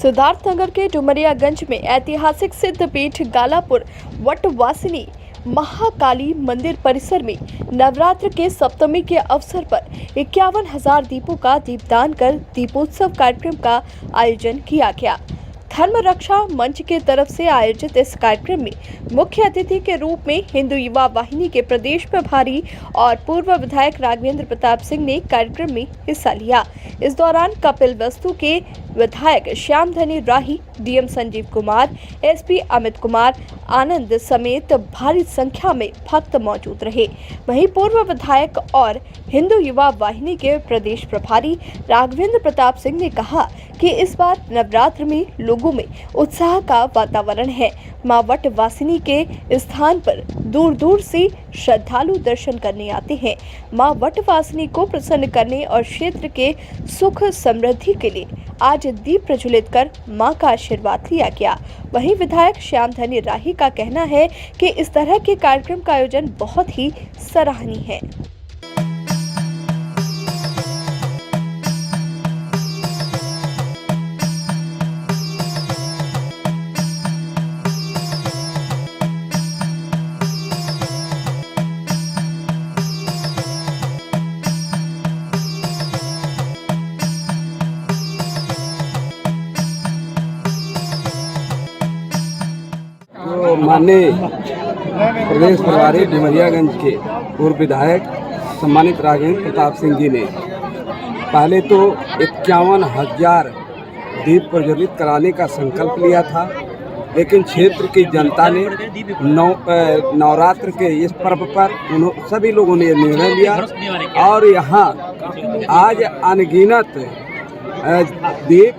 सिद्धार्थनगर के डुमरियागंज में ऐतिहासिक सिद्धपीठ गालापुर वटवासिनी महाकाली मंदिर परिसर में नवरात्र के सप्तमी के अवसर पर 51,000 दीपों का दीपदान कर दीपोत्सव कार्यक्रम का आयोजन किया गया। धर्म रक्षा मंच के तरफ से आयोजित इस कार्यक्रम में मुख्य अतिथि के रूप में हिंदू युवा वाहिनी के प्रदेश प्रभारी और पूर्व विधायक राघवेंद्र प्रताप सिंह ने कार्यक्रम में हिस्सा लिया। इस दौरान कपिलवस्तु के विधायक श्यामधनी राही, डीएम संजीव कुमार, एसपी अमित कुमार आनंद समेत भारी संख्या में भक्त मौजूद रहे। वहीं पूर्व विधायक और हिंदू युवा वाहिनी के प्रदेश प्रभारी राघवेंद्र प्रताप सिंह ने कहा कि इस बार नवरात्र में लोगों में उत्साह का वातावरण है। मां वटवासिनी के स्थान पर दूर दूर से श्रद्धालु दर्शन करने आते हैं। मां वटवासिनी को प्रसन्न करने और क्षेत्र के सुख समृद्धि के लिए आज दीप प्रज्वलित कर मां का आशीर्वाद लिया गया। वहीं विधायक श्यामधनी राही का कहना है कि इस तरह के कार्यक्रम का आयोजन बहुत ही सराहनीय है। माननीय प्रदेश प्रभारी डुमरियागंज के पूर्व विधायक सम्मानित राघवेंद्र प्रताप सिंह जी ने पहले तो 51,000 दीप प्रज्वलित कराने का संकल्प लिया था, लेकिन क्षेत्र की जनता ने नवरात्र के इस पर्व पर सभी लोगों ने निर्णय लिया और यहाँ आज अनगिनत दीप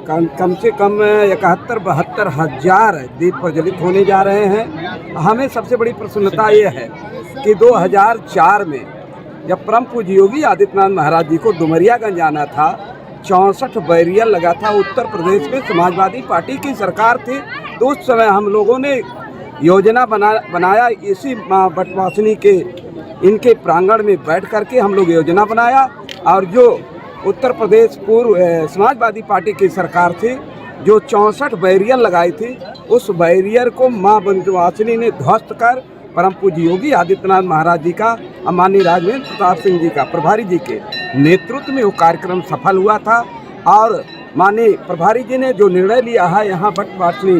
कम से कम 71-72 हज़ार दीप प्रज्वलित होने जा रहे हैं। हमें सबसे बड़ी प्रसन्नता ये है कि 2004 में जब परम पूज्य योगी आदित्यनाथ महाराज जी को डुमरियागंज आना था, 64 बैरियर लगा था। उत्तर प्रदेश में समाजवादी पार्टी की सरकार थी, तो उस समय हम लोगों ने योजना बनाया। इसी मां वटवासिनी के इनके प्रांगण में बैठ करके हम लोग योजना बनाया और जो उत्तर प्रदेश पूर्व समाजवादी पार्टी की सरकार थी, जो 64 बैरियर लगाई थी, उस बैरियर को मां वटवासिनी ने ध्वस्त कर परम पूज्य योगी आदित्यनाथ महाराज जी का, माननीय राघवेंद्र प्रताप सिंह जी का, प्रभारी जी के नेतृत्व में वो कार्यक्रम सफल हुआ था। और माननीय प्रभारी जी ने जो निर्णय लिया है यहाँ वटवासिनी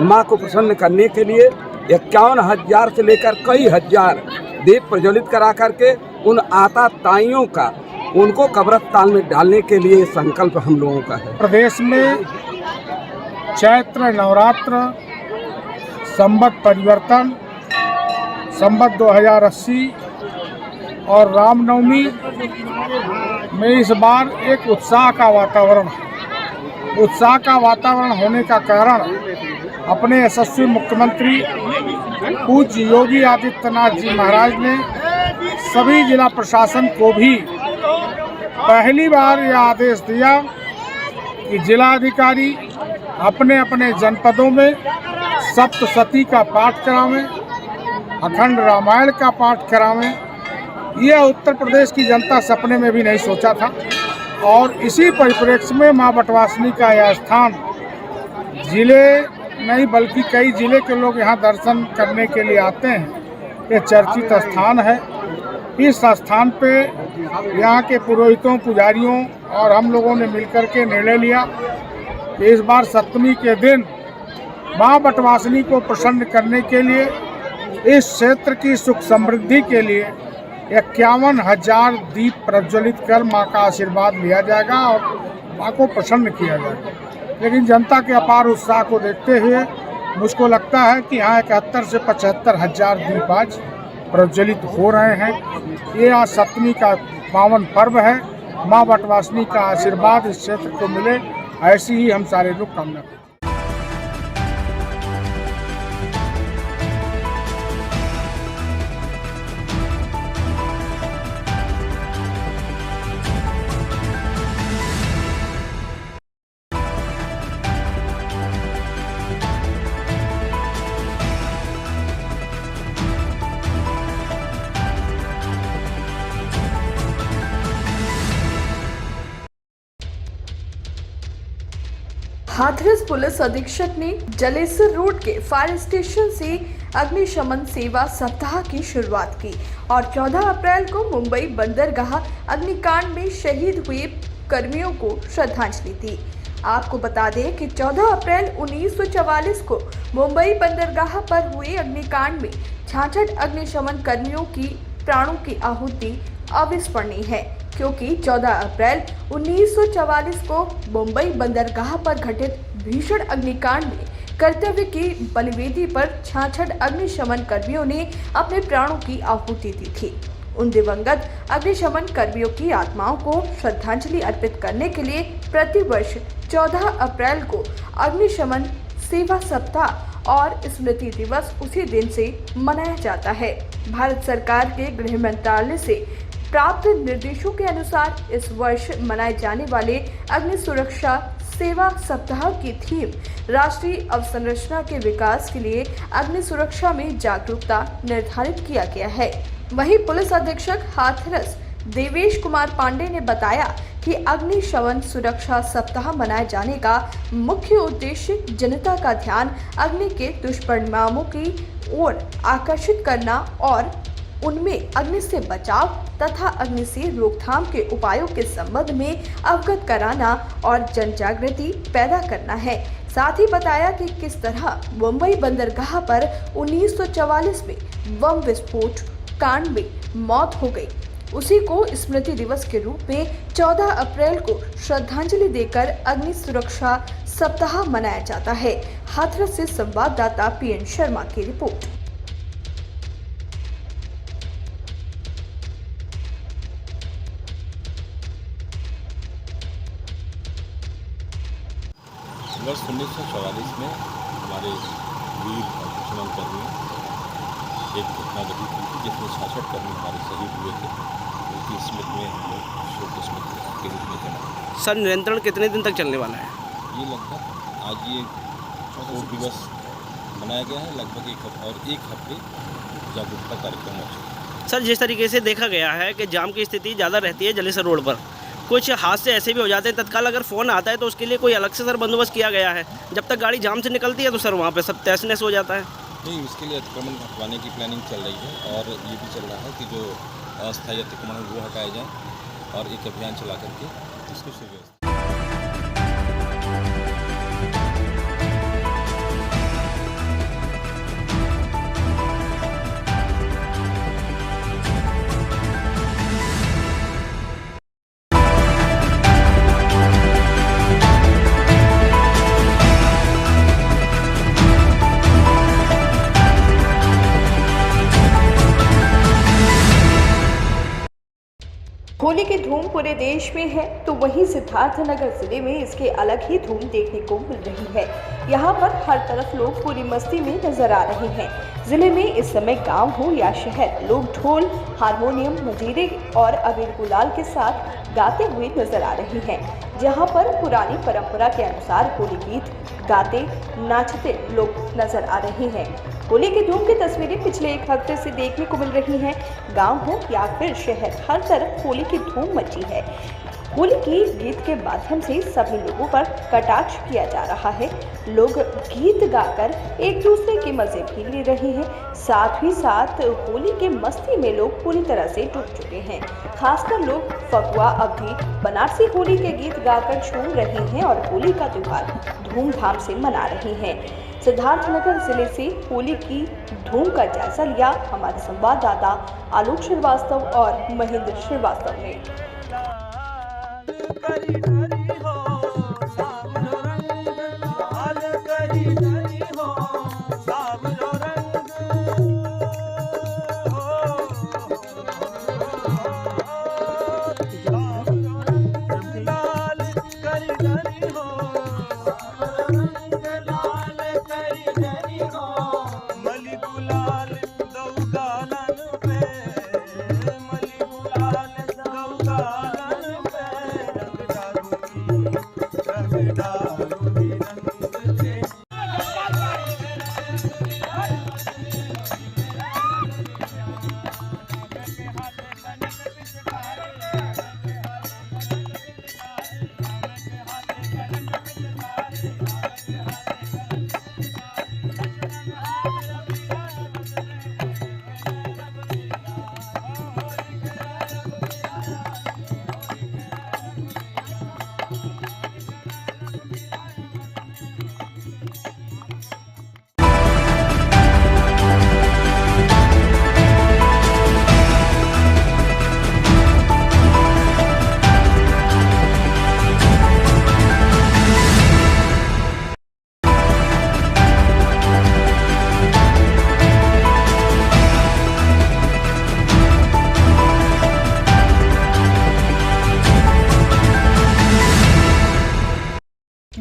माँ को प्रसन्न करने के लिए 51,000 से लेकर कई हजार दीप प्रज्वलित करा करके उन आता ताइयों का उनको कब्रिस्तान में डालने के लिए संकल्प हम लोगों का है। प्रदेश में चैत्र नवरात्र, संवत परिवर्तन, संवत 2080 और रामनवमी में इस बार एक उत्साह का वातावरण है। उत्साह का वातावरण होने का कारण अपने यशस्वी मुख्यमंत्री पूज्य योगी आदित्यनाथ जी महाराज ने सभी जिला प्रशासन को भी पहली बार यह आदेश दिया कि जिला अधिकारी अपने अपने जनपदों में सप्तशती का पाठ करावें, अखंड रामायण का पाठ करावें। यह उत्तर प्रदेश की जनता सपने में भी नहीं सोचा था और इसी परिप्रेक्ष्य में मां वटवासिनी का यह स्थान जिले नहीं बल्कि कई जिले के लोग यहाँ दर्शन करने के लिए आते हैं। ये चर्चित स्थान है। इस स्थान पे यहाँ के पुरोहितों, पुजारियों और हम लोगों ने मिलकर के निर्णय लिया कि इस बार सप्तमी के दिन मां वटवासिनी को प्रसन्न करने के लिए, इस क्षेत्र की सुख समृद्धि के लिए 51,000 दीप प्रज्वलित कर मां का आशीर्वाद लिया जाएगा और मां को प्रसन्न किया जाएगा। लेकिन जनता के अपार उत्साह को देखते हुए मुझको लगता है कि यहाँ 71 से 75 हज़ार दीप आज प्रज्वलित हो रहे हैं। ये आज सप्तमी का पावन पर्व है। मां वटवासिनी का आशीर्वाद इस क्षेत्र को मिले, ऐसी ही हम सारे लोग कामना करते हैं। हाथरस पुलिस अधीक्षक ने जलेसर रोड के फायर स्टेशन से अग्निशमन सेवा सप्ताह की शुरुआत की और 14 अप्रैल को मुंबई बंदरगाह अग्निकांड में शहीद हुए कर्मियों को श्रद्धांजलि दी। आपको बता दें कि 14 अप्रैल 1944 को मुंबई बंदरगाह पर हुए अग्निकांड में 66 अग्निशमन कर्मियों की प्राणों की आहुति अविस्मरणीय है, क्योंकि 14 अप्रैल 1944 को मुंबई बंदरगाह पर घटित भीषण अग्निकांड में कर्तव्य की बलिवेदी पर 66 अग्निशमन कर्मियों ने अपने प्राणों की आहुति दी थी। उन दिवंगत अग्निशमन कर्मियों की आत्माओं को श्रद्धांजलि अर्पित करने के लिए प्रतिवर्ष 14 अप्रैल को अग्निशमन सेवा सप्ताह और स्मृति दिवस उसी दिन से मनाया जाता है। भारत सरकार के गृह मंत्रालय से प्राप्त निर्देशों के अनुसार इस वर्ष मनाए जाने वाले अग्नि सुरक्षा सेवा सप्ताह की थीम राष्ट्रीय अवसंरचना के विकास के लिए अग्नि सुरक्षा में जागरूकता निर्धारित किया गया है। वहीं पुलिस अधीक्षक हाथरस देवेश कुमार पांडे ने बताया कि अग्निशमन सुरक्षा सप्ताह मनाए जाने का मुख्य उद्देश्य जनता का ध्यान अग्नि के दुष्परिणामों की ओर आकर्षित करना और उनमें अग्नि से बचाव तथा अग्नि से रोकथाम के उपायों के संबंध में अवगत कराना और जन जागृति पैदा करना है। साथ ही बताया कि किस तरह मुंबई बंदरगाह पर 1944 में बम विस्फोट कांड में मौत हो गई, उसी को स्मृति दिवस के रूप में 14 अप्रैल को श्रद्धांजलि देकर अग्नि सुरक्षा सप्ताह मनाया जाता है। हाथरस से संवाददाता पीएन शर्मा की रिपोर्ट। वर्ष 1944 में हमारे वीर अग्निशमन कर्मी एक घटना घटित हुई थी जिसमें 66 कर्मी हमारे शहीद हुए थे। उनकी स्मृति में हम लोग शोक स्मृति के रूप में मनाते। सर, नियंत्रण कितने दिन तक चलने वाला है? ये लगभग आज ये शोक दिवस मनाया गया है, लगभग एक हफ्ते जागरूकता कार्यक्रम हो। सर, जिस तरीके से देखा गया है कि जाम की स्थिति ज़्यादा रहती है जलेसर रोड पर, कुछ हादसे ऐसे भी हो जाते हैं, तत्काल अगर फ़ोन आता है तो उसके लिए कोई अलग से सर बंदोबस्त किया गया है? जब तक गाड़ी जाम से निकलती है तो सर वहाँ पे सब तहस नहस हो जाता है। नहीं, उसके लिए अतिक्रमण हटवाने की प्लानिंग चल रही है और ये भी चल रहा है कि जो अस्थायी अतिक्रमण है वो हटाए जाए और एक अभियान चला करके इसको सुव्यवस्थित। होली की धूम पूरे देश में है तो वहीं सिद्धार्थनगर जिले में इसकी अलग ही धूम देखने को मिल रही है। यहाँ पर हर तरफ लोग पूरी मस्ती में नजर आ रहे हैं। जिले में इस समय गांव हो या शहर, लोग ढोल, हारमोनियम, मजीरे और अबीर गुलाल के साथ गाते हुए नजर आ रहे हैं। जहाँ पर पुरानी परंपरा के अनुसार होली गीत गाते नाचते लोग नजर आ रहे हैं। होली की धूम की तस्वीरें पिछले एक हफ्ते से देखने को मिल रही हैं। गांव हो या फिर शहर, हर तरफ होली की धूम मची है। होली की गीत के माध्यम से सभी लोगों पर कटाक्ष किया जा रहा है। लोग गीत गाकर एक दूसरे के मजे भी ले रहे हैं। साथ ही साथ होली के मस्ती में लोग पूरी तरह से डूब चुके हैं। खासकर लोग फगुआ अवधि बनारसी होली के गीत गाकर झूम रहे हैं और होली का त्योहार धूमधाम से मना रहे हैं। सिद्धार्थनगर जिले से होली की धूम का जायजा लिया हमारे संवाददाता आलोक श्रीवास्तव और महेंद्र श्रीवास्तव ने।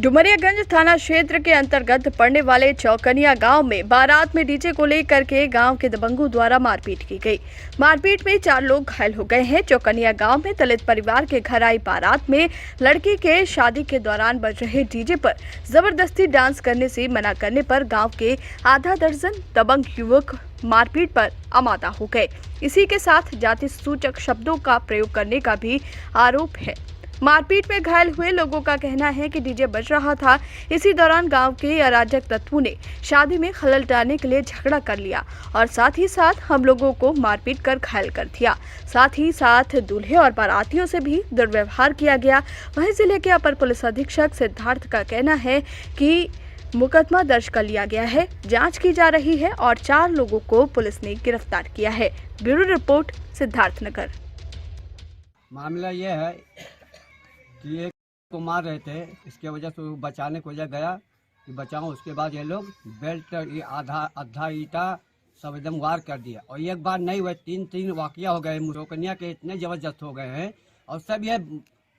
डुमरियागंज थाना क्षेत्र के अंतर्गत पड़ने वाले चौकनिया गांव में बारात में डीजे को लेकर के गांव के दबंगों द्वारा मारपीट की गई। मारपीट में 4 लोग घायल हो गए हैं। चौकनिया गांव में दलित परिवार के घर आई बारात में लड़की के शादी के दौरान बज रहे डीजे पर जबरदस्ती डांस करने से मना करने पर गाँव के आधा दर्जन दबंग युवक मारपीट पर आमादा हो गए। इसी के साथ जाति सूचक शब्दों का प्रयोग करने का भी आरोप है। मारपीट में घायल हुए लोगों का कहना है कि डीजे बज रहा था। इसी दौरान गांव के अराजक तत्वों ने शादी में खलल डालने के लिए झगड़ा कर लिया और साथ ही साथ हम लोगों को मारपीट कर घायल कर दिया। साथ ही साथ दूल्हे और बारातियों से भी दुर्व्यवहार किया गया। वहीं जिले के अपर पुलिस अधीक्षक सिद्धार्थ का कहना है कि मुकदमा दर्ज कर लिया गया है, जांच की जा रही है और 4 लोगों को पुलिस ने गिरफ्तार किया है। Bureau report, Siddharthnagar. मामला ये है कि एक को मार रहे थे, इसके वजह से वो बचाने की वजह गया कि बचाओ। उसके बाद ये लोग बेल्ट ये आधा ईटा सब एकदम वार कर दिया और एक बार नहीं हुए 3 वाकया हो गए। चौकनिया के इतने जबरदस्त हो गए हैं और सब ये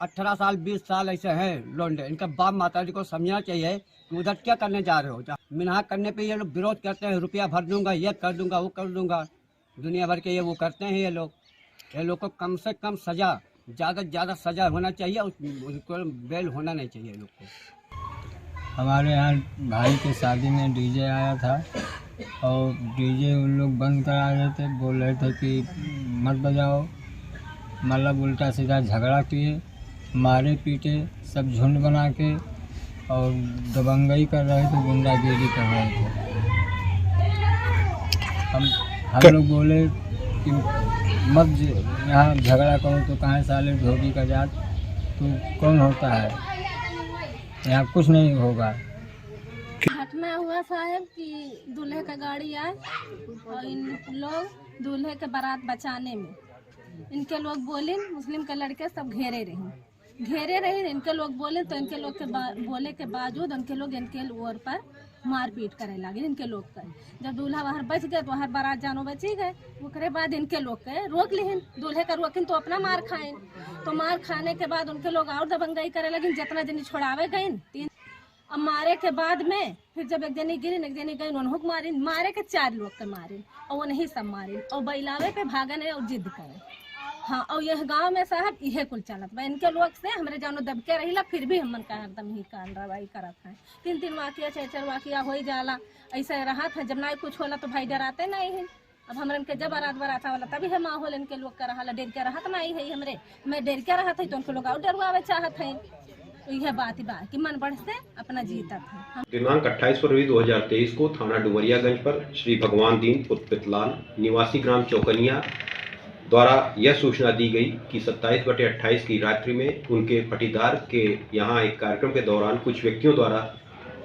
18 साल 20 साल ऐसे हैं लौंडे। इनका बाप माता जी को समझना चाहिए कि उधर क्या करने जा रहे हो। मिनाह करने पे ये लोग विरोध करते हैं, रुपया भर दूंगा, ये कर दूंगा, वो कर दूंगा, दुनिया भर के ये वो करते हैं। ये लोग को कम से कम सजा, ज़्यादा से ज़्यादा सजा होना चाहिए, उनको बेल होना नहीं चाहिए लोग को। हमारे यहाँ भाई के शादी में डीजे आया था और डीजे उन लोग बंद करा रहे थे, बोल रहे थे कि मत बजाओ। मतलब उल्टा सीधा झगड़ा किए, मारे पीटे, सब झुंड बना के और दबंगई कर रहे थे, गुंडागिरी कर रहे थे। हम लोग बोले कि मत यहाँ झगड़ा करो तो कहाँ साले धोबी का जात, तो कौन होता है, यहाँ कुछ नहीं होगा। घटना हुआ साहब कि दूल्हे का गाड़ी आए और इन लोग दूल्हे के बारात बचाने में इनके लोग बोले, मुस्लिम के लड़के सब घेरे रहे। इनके लोग बोले तो इनके लोग के बोले के बावजूद उनके लोग इनके ओर पर मारपीट करे लगे। इनके लोग का जब दूल्हा बाहर बच गए तो वहाँ बारात जानो बची गए। उसके बाद इनके लोग के रोक लिहिन, दूल्हे का रोकिन तो अपना मार खाएं। तो मार खाने के बाद उनके लोग और दबंगई करे लगे। जितना जनी छोड़ावे गए 3, अब मारे के बाद में फिर जब एक जनी गिरी, एक जनी गई, उन्होंने मारिन, मारे के 4 लोग के मारिन और वो नहीं सब मारिन और बैलावे पे भागन है और जिद करे। हाँ, और यह गांव में साहब यह कुल चलत बा। इनके लोग से हमरे जानो दबके रहिला, फिर भी हमन का एकदम ही कार्रवाई करत है। 3 वाकिया 4 वाकिया हो जाला। ऐसे रहा था जब ना कुछ होला तो भाई डराते नहीं है। अब हमरन के जब बारात वाला तभी है माहौल इनके लोग का रहा, डर के रहत नहीं है। हमरे मैं डर के रहत है तो उनको लोग और डरवावे चाहत है। तो यह बात ही बात कि मन बढ़ से अपना जीता था। दिनांक 28 फरवरी 2023 को थाना डुमरियागंज पर श्री भगवान दीन पुत्र पितलाल निवासी ग्राम चौकनिया द्वारा यह सूचना दी गई कि 27/28 की रात्रि में उनके पटीदार के यहाँ एक कार्यक्रम के दौरान कुछ व्यक्तियों द्वारा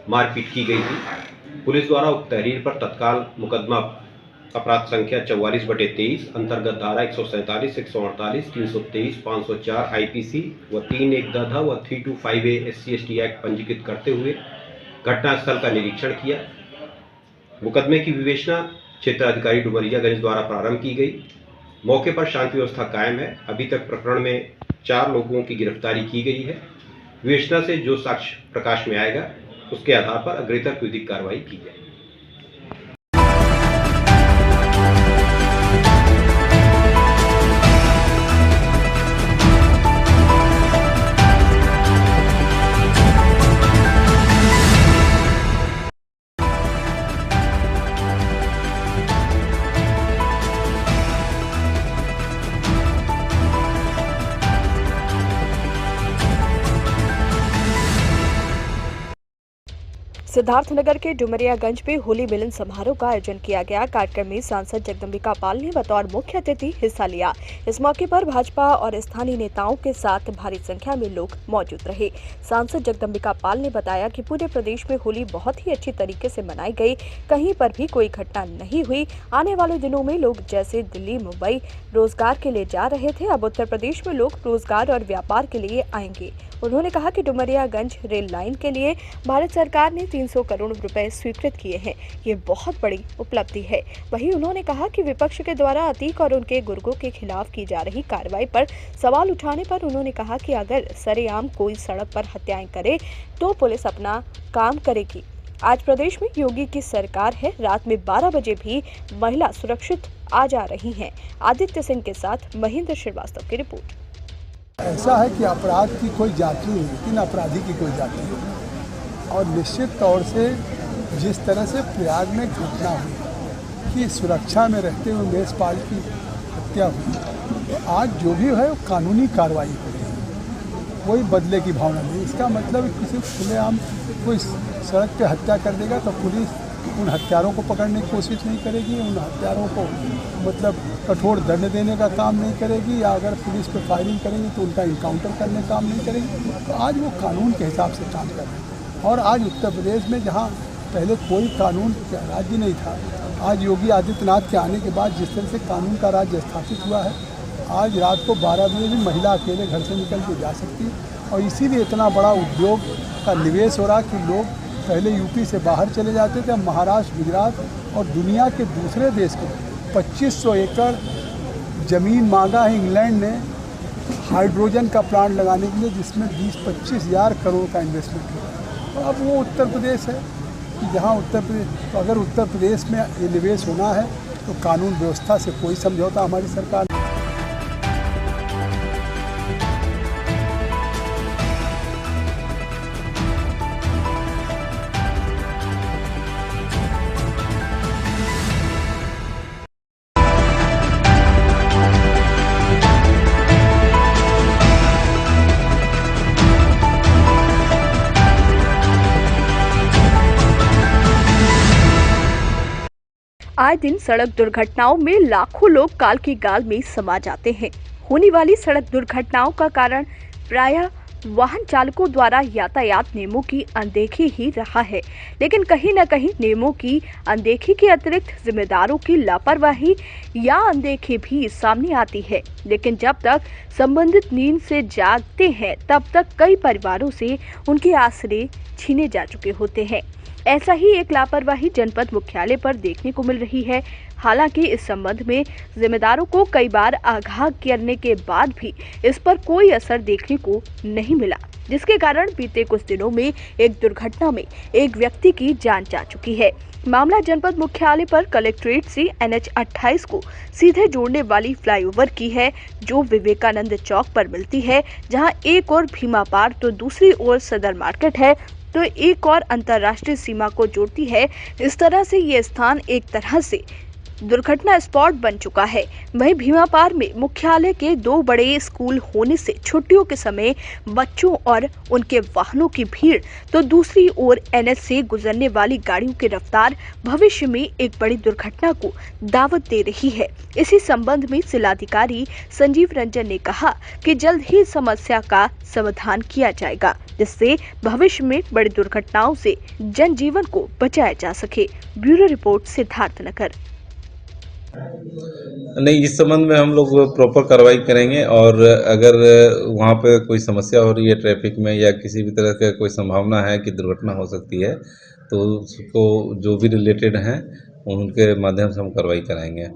मारपीट की गई थी। पुलिस द्वारा उक्त तहरीर पर तत्काल मुकदमा अपराध संख्या 44/23 अंतर्गत धारा 147, 148, 323, 504 IPC व 3(1)(द) व 325A SC/ST एक्ट पंजीकृत करते हुए घटनास्थल का निरीक्षण किया। मुकदमे की विवेचना क्षेत्राधिकारी डुमरियागंज द्वारा प्रारंभ की गई। मौके पर शांति व्यवस्था कायम है। अभी तक प्रकरण में 4 लोगों की गिरफ्तारी की गई है। विवेचना से जो साक्ष्य प्रकाश में आएगा उसके आधार पर अग्रेतर विधिक कार्रवाई की जाएगी। सिद्धार्थनगर के डुमरियागंज में होली मिलन समारोह का आयोजन किया गया। कार्यक्रम में सांसद जगदम्बिका पाल ने बतौर मुख्य अतिथि हिस्सा लिया। इस मौके पर भाजपा और स्थानीय नेताओं के साथ भारी संख्या में लोग मौजूद रहे। सांसद जगदम्बिका पाल ने बताया कि पूरे प्रदेश में होली बहुत ही अच्छी तरीके से मनाई गई, कहीं पर भी कोई घटना नहीं हुई। आने वाले दिनों में लोग जैसे दिल्ली, मुंबई रोजगार के लिए जा रहे थे, अब उत्तर प्रदेश में लोग रोजगार और व्यापार के लिए आएंगे। उन्होंने कहा कि डुमरियागंज रेल लाइन के लिए भारत सरकार ने 350 करोड़ रुपए स्वीकृत किए हैं। ये बहुत बड़ी उपलब्धि है। वहीं उन्होंने कहा कि विपक्ष के द्वारा अतीक और उनके गुर्गों के खिलाफ की जा रही कार्रवाई पर सवाल उठाने पर उन्होंने कहा कि अगर सरेआम कोई सड़क पर हत्याएं करे तो पुलिस अपना काम करेगी। आज प्रदेश में योगी की सरकार है। रात में 12 बजे भी महिला सुरक्षित आ जा रही हैं। आदित्य सिंह के साथ महेंद्र श्रीवास्तव की रिपोर्ट। ऐसा है कि अपराध की कोई जाति नहीं, लेकिन अपराधी की कोई जाति नहीं। और निश्चित तौर से जिस तरह से प्रयाग में घटना हुई कि सुरक्षा में रहते हुए उमेश पाल की हत्या हुई, तो आज जो भी है वो कानूनी कार्रवाई हो रही है, कोई बदले की भावना नहीं। इसका मतलब किसी खुलेआम कोई सड़क पे हत्या कर देगा तो पुलिस उन हत्यारों को पकड़ने की कोशिश नहीं करेगी, उन हत्यारों को मतलब कठोर दंड देने का काम नहीं करेगी, या अगर पुलिस पे फायरिंग करेंगे तो उनका इनकाउंटर करने का काम नहीं करेगी। तो आज वो कानून के हिसाब से काम कर रहे हैं। और आज उत्तर प्रदेश में जहाँ पहले कोई कानून का राज्य नहीं था, आज योगी आदित्यनाथ के आने के बाद जिस तरह से कानून का राज्य स्थापित हुआ है, आज रात को 12 बजे भी महिला अकेले घर से निकल के जा सकती है। और इसीलिए इतना बड़ा उद्योग का निवेश हो रहा कि लोग पहले यूपी से बाहर चले जाते थे, महाराष्ट्र, गुजरात और दुनिया के दूसरे देश के 2500 एकड़ ज़मीन मांगा है इंग्लैंड ने हाइड्रोजन का प्लांट लगाने के लिए, जिसमें 20-25 हज़ार करोड़ का इन्वेस्टमेंट हुआ। तो अब वो उत्तर प्रदेश है कि जहाँ उत्तर प्रदेश, तो अगर उत्तर प्रदेश में ये निवेश होना है तो कानून व्यवस्था से कोई समझौता हमारी सरकार। आए दिन सड़क दुर्घटनाओं में लाखों लोग काल की गाल में समा जाते हैं। होने वाली सड़क दुर्घटनाओं का कारण प्रायः वाहन चालकों द्वारा यातायात नियमों की अनदेखी ही रहा है। लेकिन कहीं न कहीं नियमों की अनदेखी के अतिरिक्त जिम्मेदारों की लापरवाही या अनदेखी भी सामने आती है। लेकिन जब तक संबंधित नींद से जागते हैं, तब तक कई परिवारों से उनके आसरे छीने जा चुके होते हैं। ऐसा ही एक लापरवाही जनपद मुख्यालय पर देखने को मिल रही है। हालांकि इस संबंध में जिम्मेदारों को कई बार आगाह करने के बाद भी इस पर कोई असर देखने को नहीं मिला, जिसके कारण बीते कुछ दिनों में एक दुर्घटना में एक व्यक्ति की जान जा चुकी है। मामला जनपद मुख्यालय पर कलेक्ट्रेट से NH 28 को सीधे जोड़ने वाली फ्लाईओवर की है, जो विवेकानंद चौक पर मिलती है, जहां एक ओर भीमा पार तो दूसरी ओर सदर मार्केट है, तो एक और अंतर्राष्ट्रीय सीमा को जोड़ती है। इस तरह से ये स्थान एक तरह से दुर्घटना स्पॉट बन चुका है। वहीं भीमापार में मुख्यालय के 2 बड़े स्कूल होने से छुट्टियों के समय बच्चों और उनके वाहनों की भीड़, तो दूसरी ओर NH से गुजरने वाली गाड़ियों की रफ्तार भविष्य में एक बड़ी दुर्घटना को दावत दे रही है। इसी संबंध में जिलाधिकारी संजीव रंजन ने कहा कि जल्द ही समस्या का समाधान किया जाएगा, जिससे भविष्य में बड़ी दुर्घटनाओं से जनजीवन को बचाया जा सके। Bureau report, Siddharth Nagar. नहीं, इस संबंध में हम लोग प्रॉपर कार्रवाई करेंगे और अगर वहाँ पे कोई समस्या हो रही है ट्रैफिक में या किसी भी तरह का कोई संभावना है कि दुर्घटना हो सकती है, तो उसको जो भी रिलेटेड हैं उनके माध्यम से हम कार्रवाई कराएंगे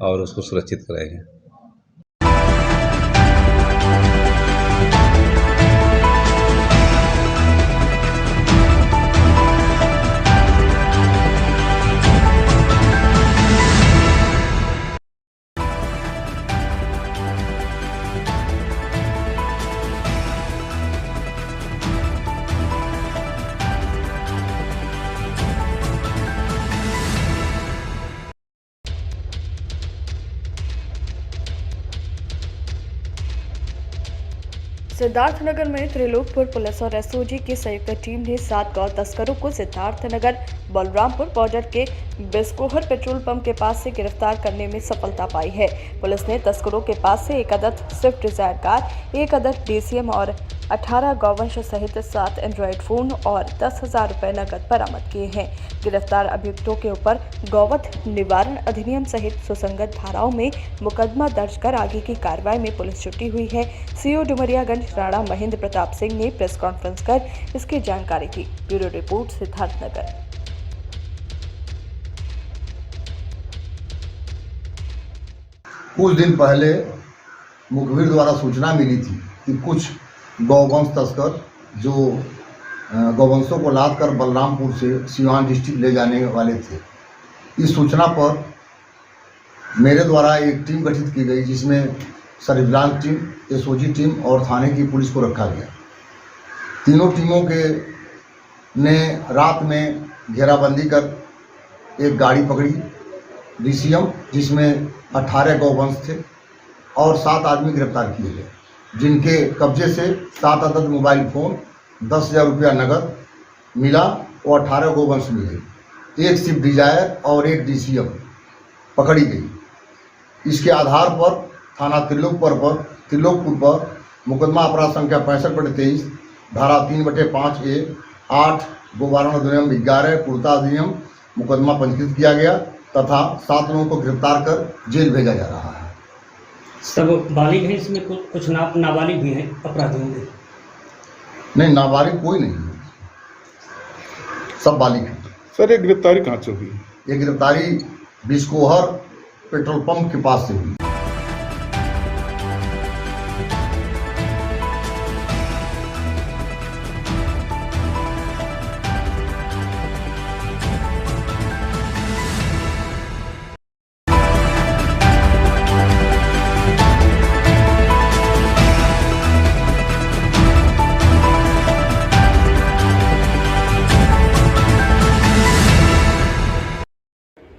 और उसको सुरक्षित कराएंगे। सिद्धार्थनगर में त्रिलोकपुर पुलिस और SOG की संयुक्त टीम ने 7 गौ तस्करों को सिद्धार्थनगर बलरामपुर बॉर्डर के बिस्कोहर पेट्रोल पंप के पास से गिरफ्तार करने में सफलता पाई है। पुलिस ने तस्करों के पास से एक अदद स्विफ्ट डिजायर कार, एक अदद DCM और 18 गौवंश सहित 7 एंड्रॉयड फोन और 10,000 रुपए नकद बरामद किए हैं। गिरफ्तार अभियुक्तों के ऊपर गौवध निवारण अधिनियम सहित सुसंगत धाराओं में मुकदमा दर्ज कर आगे की कार्रवाई में पुलिस जुटी हुई है। CO डुमरियागंज राणा महेंद्र प्रताप सिंह ने प्रेस कॉन्फ्रेंस कर इसकी जानकारी दी। Bureau report Siddharthnagar. कुछ दिन पहले मुखबिर द्वारा सूचना मिली थी कि कुछ गौवंश तस्कर जो गौवंशों को लाद कर बलरामपुर से सिवान डिस्ट्रिक्ट ले जाने वाले थे। इस सूचना पर मेरे द्वारा एक टीम गठित की गई, जिसमें सर्विलांस टीम, SOG टीम और थाने की पुलिस को रखा गया। तीनों टीमों के ने रात में घेराबंदी कर एक गाड़ी पकड़ी DCM, जिसमें 18 गौवंश थे और 7 आदमी गिरफ्तार किए गए, जिनके कब्जे से 7 अदद मोबाइल फ़ोन, 10,000 रुपया नगद मिला और 18 गौवंश मिले। एक स्विफ्ट डिजायर और एक DCM पकड़ी गई। इसके आधार पर थाना त्रिलोकपुर पर मुकदमा अपराध संख्या 65/23 धारा 3/5A 8 गोवारण अधिनियम 11 पूर्ता अधिनियम मुकदमा पंजीकृत किया गया तथा 7 लोगों को गिरफ्तार कर जेल भेजा जा रहा है। सब बालिग हैं, इसमें कुछ नाबालिग भी हैं अपराधियों में? नहीं, नाबालिग कोई नहीं है, सब बालिग हैं। सर, ये गिरफ्तारी कहाँ से हुई? ये गिरफ्तारी बिस्कोहर पेट्रोल पंप के पास से हुई।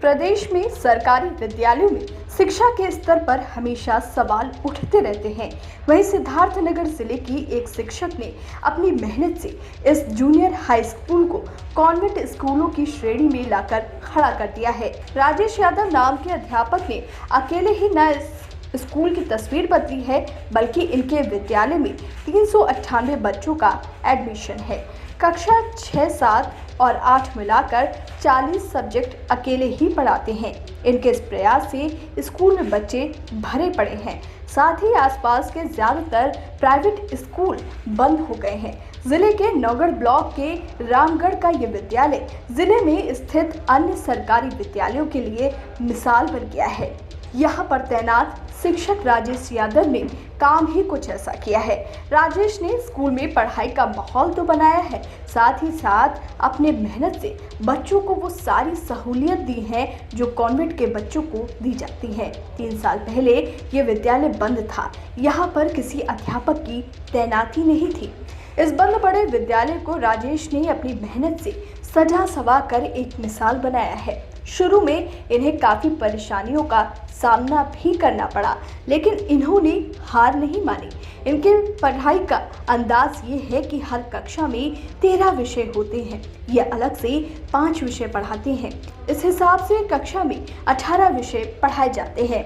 प्रदेश में सरकारी विद्यालयों में शिक्षा के स्तर पर हमेशा सवाल उठते रहते हैं। वहीं सिद्धार्थनगर जिले की एक शिक्षक ने अपनी मेहनत से इस जूनियर हाई स्कूल को कॉन्वेंट स्कूलों की श्रेणी में लाकर खड़ा कर दिया है। राजेश यादव नाम के अध्यापक ने अकेले ही न इस स्कूल की तस्वीर बदली है, बल्कि इनके विद्यालय में 398 बच्चों का एडमिशन है। कक्षा 6, 7 और 8 मिलाकर 40 सब्जेक्ट अकेले ही पढ़ाते हैं। इनके इस प्रयास से स्कूल में बच्चे भरे पड़े हैं। साथ ही आसपास के ज़्यादातर प्राइवेट स्कूल बंद हो गए हैं। जिले के नौगढ़ ब्लॉक के रामगढ़ का ये विद्यालय जिले में स्थित अन्य सरकारी विद्यालयों के लिए मिसाल बन गया है। यहाँ पर तैनात शिक्षक राजेश यादव ने काम ही कुछ ऐसा किया है। राजेश ने स्कूल में पढ़ाई का माहौल तो बनाया है, साथ ही साथ अपने मेहनत से बच्चों को वो सारी सहूलियत दी हैं जो कॉन्वेंट के बच्चों को दी जाती हैं। 3 साल पहले ये विद्यालय बंद था। यहाँ पर किसी अध्यापक की तैनाती नहीं थी। इस बंद पड़े विद्यालय को राजेश ने अपनी मेहनत से सजा सवा कर एक मिसाल बनाया है। शुरू में इन्हें काफ़ी परेशानियों का सामना भी करना पड़ा, लेकिन इन्होंने हार नहीं मानी। इनके पढ़ाई का अंदाज ये है कि हर कक्षा में 13 विषय होते हैं। ये अलग से 5 विषय पढ़ाते हैं। इस हिसाब से कक्षा में 18 विषय पढ़ाए जाते हैं।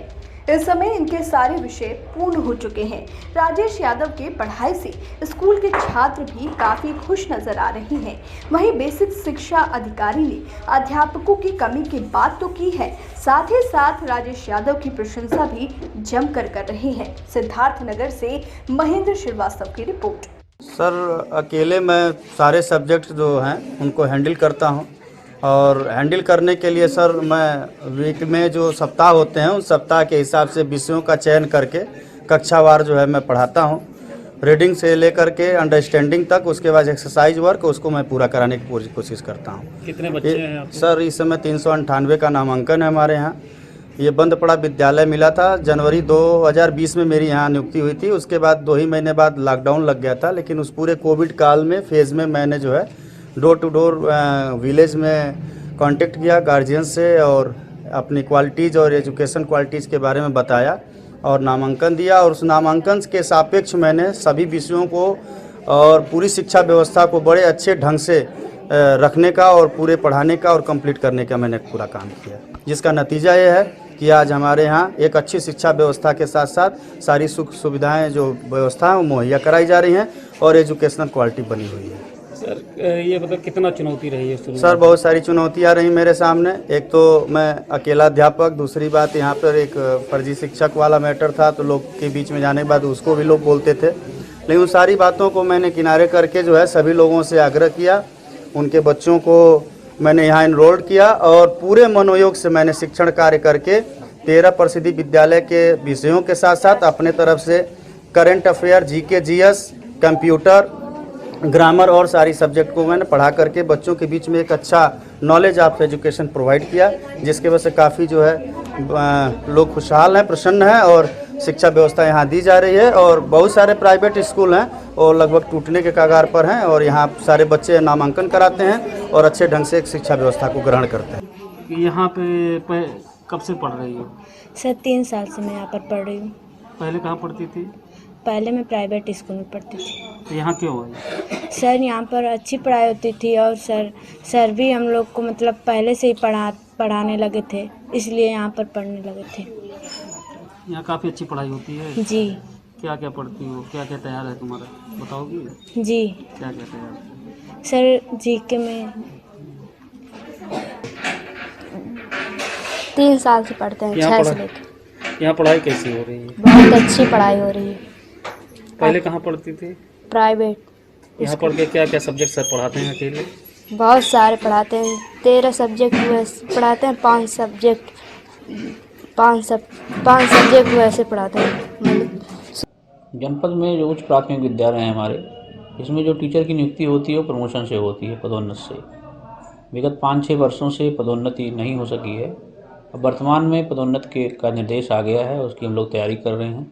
इस समय इनके सारे विषय पूर्ण हो चुके हैं। राजेश यादव के पढ़ाई से स्कूल के छात्र भी काफ़ी खुश नजर आ रहे हैं। वहीं बेसिक शिक्षा अधिकारी ने अध्यापकों की कमी की बात तो की है, साथ ही साथ राजेश यादव की प्रशंसा भी जमकर कर रहे हैं। सिद्धार्थनगर से महेंद्र श्रीवास्तव की रिपोर्ट। सर, अकेले मैं सारे सब्जेक्ट जो हैं उनको हैंडल करता हूं और हैंडल करने के लिए सर मैं वीक में जो सप्ताह होते हैं उस सप्ताह के हिसाब से विषयों का चयन करके कक्षावार जो है मैं पढ़ाता हूं। रीडिंग से लेकर के अंडरस्टैंडिंग तक, उसके बाद एक्सरसाइज वर्क उसको मैं पूरा कराने की पूरी कोशिश करता हूं। कितने बच्चे हैं आपके? सर, इस समय 398 का नामांकन है हमारे यहाँ। ये बंद पड़ा विद्यालय मिला था। जनवरी 2020 में मेरी यहाँ नियुक्ति हुई थी। उसके बाद 2 ही महीने बाद लॉकडाउन लग गया था, लेकिन उस पूरे कोविड काल में फेज़ में मैंने जो है डोर टू डोर विलेज में कांटेक्ट किया गार्जियन से और अपनी क्वालिटीज़ और एजुकेशन क्वालिटीज़ के बारे में बताया और नामांकन दिया। और उस नामांकन के सापेक्ष मैंने सभी विषयों को और पूरी शिक्षा व्यवस्था को बड़े अच्छे ढंग से रखने का और पूरे पढ़ाने का और कंप्लीट करने का मैंने पूरा काम किया, जिसका नतीजा ये है कि आज हमारे यहाँ एक अच्छी शिक्षा व्यवस्था के साथ साथ सारी सुख सुविधाएं जो व्यवस्था है वो मुहैया कराई जा रही हैं और एजुकेशनल क्वालिटी बनी हुई है। सर ये मतलब कितना चुनौती रही है शुरू? सर बहुत सारी चुनौतियाँ रही मेरे सामने। एक तो मैं अकेला अध्यापक, दूसरी बात यहाँ पर एक फर्जी शिक्षक वाला मैटर था, तो लोग के बीच में जाने के बाद उसको भी लोग बोलते थे, लेकिन उन सारी बातों को मैंने किनारे करके जो है सभी लोगों से आग्रह किया, उनके बच्चों को मैंने यहाँ इनरोल्ड किया और पूरे मनोयोग से मैंने शिक्षण कार्य करके 13 प्रसिद्धि विद्यालय के विषयों के साथ साथ अपने तरफ से current affair, GK, GS, computer, grammar और सारी सब्जेक्ट को मैंने पढ़ा करके बच्चों के बीच में एक अच्छा नॉलेज ऑफ एजुकेशन प्रोवाइड किया, जिसके वजह से काफ़ी जो है लोग खुशहाल हैं, प्रसन्न हैं और शिक्षा व्यवस्था यहाँ दी जा रही है। और बहुत सारे प्राइवेट स्कूल हैं और लगभग टूटने के कगार पर हैं और यहाँ सारे बच्चे नामांकन कराते हैं और अच्छे ढंग से शिक्षा व्यवस्था को ग्रहण करते हैं। यहाँ पे कब से पढ़ रही हो? सर 3 साल से मैं यहाँ पर पढ़ रही हूँ। पहले कहाँ पढ़ती थी? पहले मैं प्राइवेट स्कूल में पढ़ती थी। तो यहाँ क्यों हुआ? सर यहाँ पर अच्छी पढ़ाई होती थी और सर भी हम लोग को मतलब पहले से ही पढ़ाने लगे थे, इसलिए यहाँ पर पढ़ने लगे थे। यहाँ काफ़ी अच्छी पढ़ाई होती है? जी। क्या क्या पढ़ती हो? क्या क्या तैयार है तुम्हारा, बताओगी? जी। क्या क्या तैयार? सर जीके में 3 साल से पढ़ते हैं, 6 से लेकर। यहाँ पढ़ाई कैसी हो रही है? बहुत अच्छी पढ़ाई हो रही है। पहले कहाँ पढ़ती थी? प्राइवेट। यहाँ पढ़ के क्या क्या सब्जेक्ट सर पढ़ाते हैं अकेले? बहुत सारे पढ़ाते हैं, 13 सब्जेक्ट वैसे पढ़ाते हैं, 5 सब्जेक्ट वैसे पढ़ाते हैं। जनपद में जो उच्च प्राथमिक विद्यालय हैं हमारे, इसमें जो टीचर की नियुक्ति होती है वो प्रमोशन से होती है, पदोन्नत से। विगत 5-6 वर्षों से पदोन्नति नहीं हो सकी है। अब वर्तमान में पदोन्नत का निर्देश आ गया है, उसकी हम लोग तैयारी कर रहे हैं।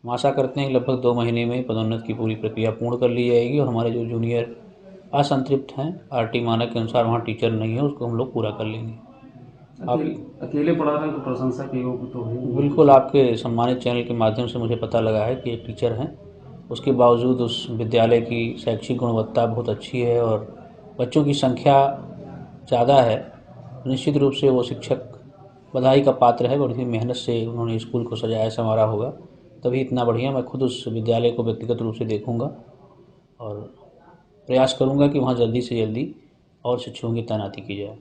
हम आशा करते हैं कि लगभग 2 महीने में पदोन्नत की पूरी प्रक्रिया पूर्ण कर ली जाएगी और हमारे जो जूनियर असंतृप्त हैं, आरटी मानक के अनुसार वहाँ टीचर नहीं है, उसको हम लोग पूरा कर लेंगे। आप अकेले पढ़ा रहे हैं तो प्रशंसा की तो है। बिल्कुल, आपके सम्मानित चैनल के माध्यम से मुझे पता लगा है कि एक टीचर हैं, उसके बावजूद उस विद्यालय की शैक्षिक गुणवत्ता बहुत अच्छी है और बच्चों की संख्या ज़्यादा है। निश्चित रूप से वो शिक्षक बधाई का पात्र है, बड़ी मेहनत से उन्होंने स्कूल को सजाया संवारा होगा, तभी इतना बढ़िया। मैं खुद उस विद्यालय को व्यक्तिगत रूप से देखूंगा और प्रयास करूंगा कि वहाँ जल्दी से जल्दी और शिक्षकों की तैनाती की जाए।